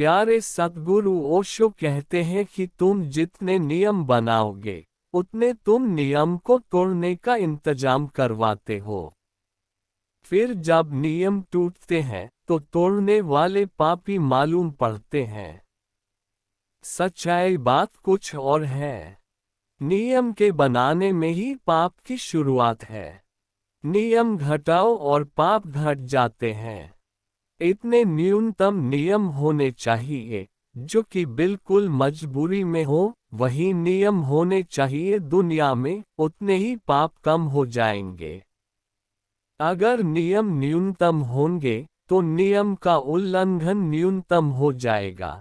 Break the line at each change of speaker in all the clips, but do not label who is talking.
प्यारे सद्गुरु ओशो कहते हैं कि तुम जितने नियम बनाओगे उतने तुम नियम को तोड़ने का इंतजाम करवाते हो। फिर जब नियम टूटते हैं तो तोड़ने वाले पापी मालूम पड़ते हैं। सच्चाई बात कुछ और है। नियम के बनाने में ही पाप की शुरुआत है। नियम घटाओ और पाप घट जाते हैं। इतने न्यूनतम नियम होने चाहिए जो कि बिल्कुल मजबूरी में हो, वही नियम होने चाहिए दुनिया में, उतने ही पाप कम हो जाएंगे। अगर नियम न्यूनतम होंगे तो नियम का उल्लंघन न्यूनतम हो जाएगा।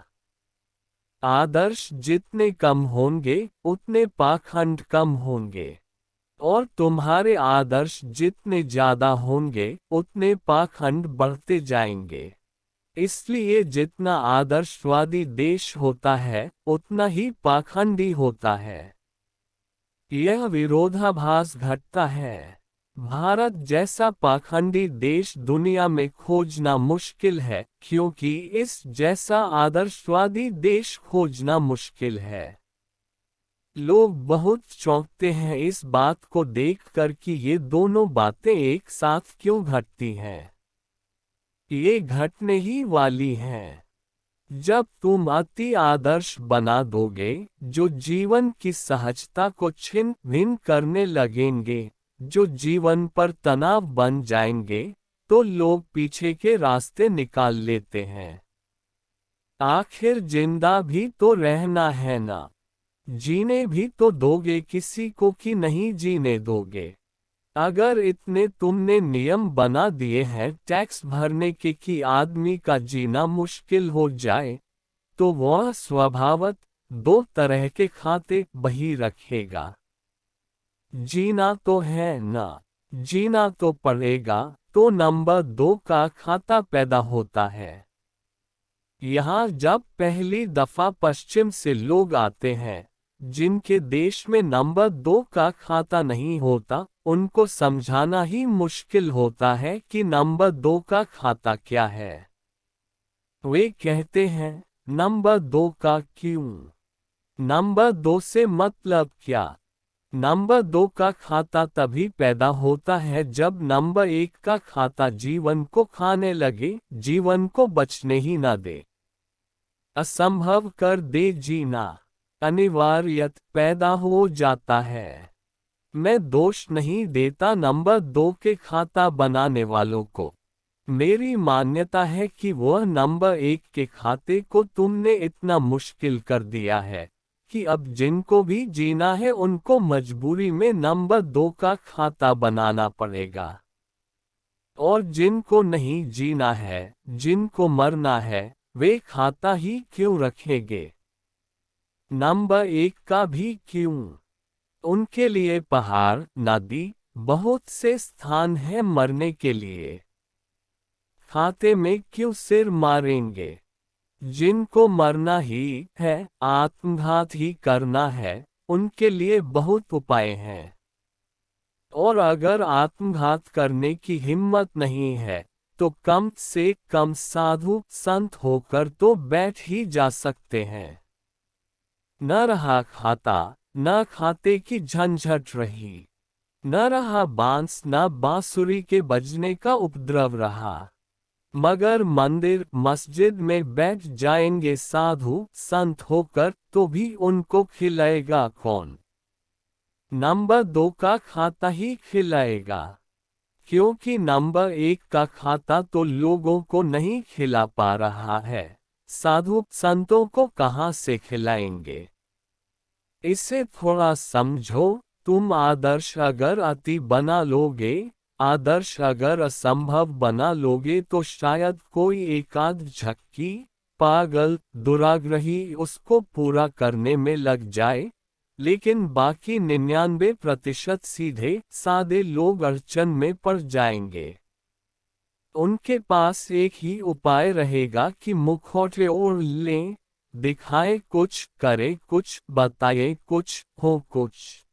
आदर्श जितने कम होंगे उतने पाखंड कम होंगे, और तुम्हारे आदर्श जितने ज्यादा होंगे उतने पाखंड बढ़ते जाएंगे। इसलिए जितना आदर्शवादी देश होता है उतना ही पाखंडी होता है। यह विरोधाभास घटता है। भारत जैसा पाखंडी देश दुनिया में खोजना मुश्किल है, क्योंकि इस जैसा आदर्शवादी देश खोजना मुश्किल है। लोग बहुत चौंकते हैं इस बात को देखकर कि ये दोनों बातें एक साथ क्यों घटती हैं। ये घटने ही वाली हैं। जब तुम अति आदर्श बना दोगे जो जीवन की सहजता को छिन भिन्न करने लगेंगे, जो जीवन पर तनाव बन जाएंगे, तो लोग पीछे के रास्ते निकाल लेते हैं। आखिर जिंदा भी तो रहना है ना, जीने भी तो दोगे किसी को कि नहीं जीने दोगे। अगर इतने तुमने नियम बना दिए हैं टैक्स भरने के कि आदमी का जीना मुश्किल हो जाए, तो वह स्वभावत दो तरह के खाते बही रखेगा। जीना तो है ना, जीना तो पड़ेगा, तो नंबर 2 का खाता पैदा होता है। यहाँ जब पहली दफा पश्चिम से लोग आते हैं जिनके देश में नंबर 2 का खाता नहीं होता, उनको समझाना ही मुश्किल होता है कि नंबर 2 का खाता क्या है। वे कहते हैं नंबर 2 का क्यों, नंबर 2 से मतलब क्या। नंबर 2 का खाता तभी पैदा होता है जब नंबर 1 का खाता जीवन को खाने लगे, जीवन को बचने ही न दे, असंभव कर दे जीना। अनिवार्यत पैदा हो जाता है। मैं दोष नहीं देता नंबर 2 के खाता बनाने वालों को। मेरी मान्यता है कि वह नंबर 1 के खाते को तुमने इतना मुश्किल कर दिया है कि अब जिनको भी जीना है उनको मजबूरी में नंबर 2 का खाता बनाना पड़ेगा। और जिनको नहीं जीना है, जिनको मरना है, वे खाता ही क्यों रखेंगे, नंबर 1 का भी क्यों। उनके लिए पहाड़, नदी, बहुत से स्थान है मरने के लिए। खाते में क्यों सिर मारेंगे। जिनको मरना ही है, आत्मघात ही करना है, उनके लिए बहुत उपाय हैं। और अगर आत्मघात करने की हिम्मत नहीं है तो कम से कम साधु संत होकर तो बैठ ही जा सकते हैं। न रहा खाता, न खाते की झंझट रही, न रहा बांस न बांसुरी के बजने का उपद्रव रहा। मगर मंदिर मस्जिद में बैठ जाएंगे साधु संत होकर तो भी उनको खिलाएगा कौन, नंबर 2 का खाता ही खिलाएगा। क्योंकि नंबर 1 का खाता तो लोगों को नहीं खिला पा रहा है, साधु संतों को कहां से खिलाएंगे। इसे थोड़ा समझो। तुम आदर्श अगर अति बना लोगे, आदर्श अगर असंभव बना लोगे तो शायद कोई एकाध झक्की पागल दुराग्रही उसको पूरा करने में लग जाए, लेकिन बाकी 99% सीधे सादे लोग अड़चन में पड़ जाएंगे। उनके पास एक ही उपाय रहेगा कि मुखौटे ओढ़ लें, दिखाए कुछ, करे कुछ, बताए कुछ, हो कुछ।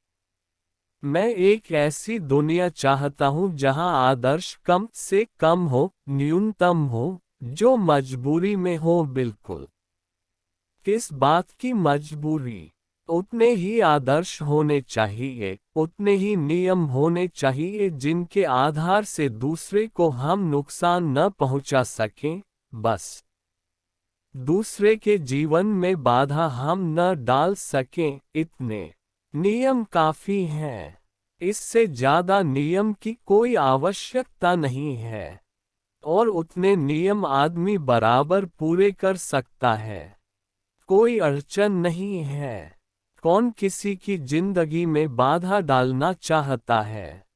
मैं एक ऐसी दुनिया चाहता हूँ जहाँ आदर्श कम से कम हो, न्यूनतम हो, जो मजबूरी में हो बिल्कुल। किस बात की मजबूरी? उतने ही आदर्श होने चाहिए, उतने ही नियम होने चाहिए जिनके आधार से दूसरे को हम नुकसान न पहुंचा सकें, बस। दूसरे के जीवन में बाधा हम न डाल सकें, इतने नियम काफी हैं। इससे ज्यादा नियम की कोई आवश्यकता नहीं है। और उतने नियम आदमी बराबर पूरे कर सकता है। कोई अड़चन नहीं है। कौन किसी की जिंदगी में बाधा डालना चाहता है?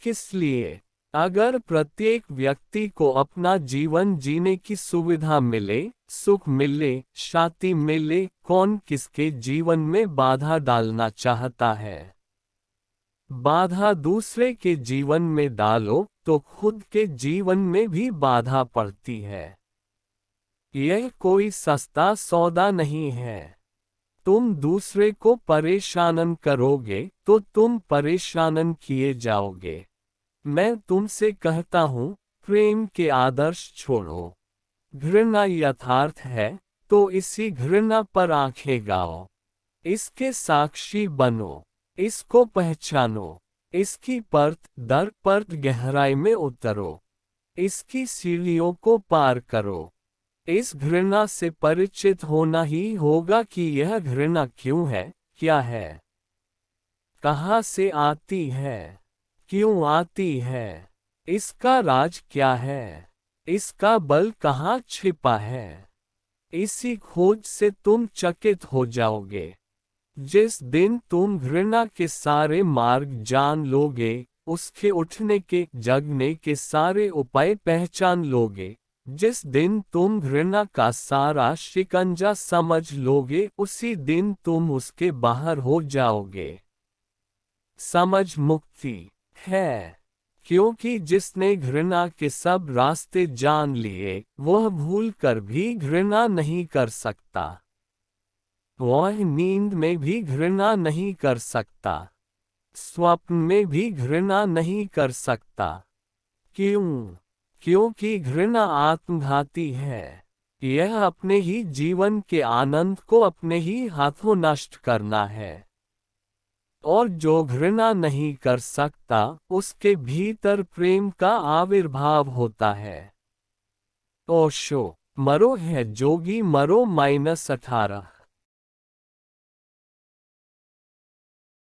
किस लिए? अगर प्रत्येक व्यक्ति को अपना जीवन जीने की सुविधा मिले, सुख मिले, शांति मिले, कौन किसके जीवन में बाधा डालना चाहता है? बाधा दूसरे के जीवन में डालो तो खुद के जीवन में भी बाधा पड़ती है। यह कोई सस्ता सौदा नहीं है। तुम दूसरे को परेशान करोगे तो तुम परेशान किए जाओगे। मैं तुमसे कहता हूँ, प्रेम के आदर्श छोड़ो। घृणा यथार्थ है, तो इसी घृणा पर आंखें गाओ। इसके साक्षी बनो। इसको पहचानो। इसकी परत दर परत गहराई में उतरो। इसकी सीढ़ियों को पार करो। इस घृणा से परिचित होना ही होगा कि यह घृणा क्यों है, क्या है, कहाँ से आती है, क्यों आती है, इसका राज क्या है, इसका बल कहाँ छिपा है। इसी खोज से तुम चकित हो जाओगे। जिस दिन तुम घृणा के सारे मार्ग जान लोगे, उसके उठने के जगने के सारे उपाय पहचान लोगे, जिस दिन तुम घृणा का सारा शिकंजा समझ लोगे, उसी दिन तुम उसके बाहर हो जाओगे। समझ मुक्ति है। क्योंकि जिसने घृणा के सब रास्ते जान लिए, वह भूल कर भी घृणा नहीं कर सकता। वह नींद में भी घृणा नहीं कर सकता। स्वप्न में भी घृणा नहीं कर सकता। क्यों? क्योंकि घृणा आत्मघाती है। यह अपने ही जीवन के आनंद को अपने ही हाथों नष्ट करना है। और जो घृणा नहीं कर सकता, उसके भीतर प्रेम का आविर्भाव होता है। ओशो, मरो है जोगी मरो -18।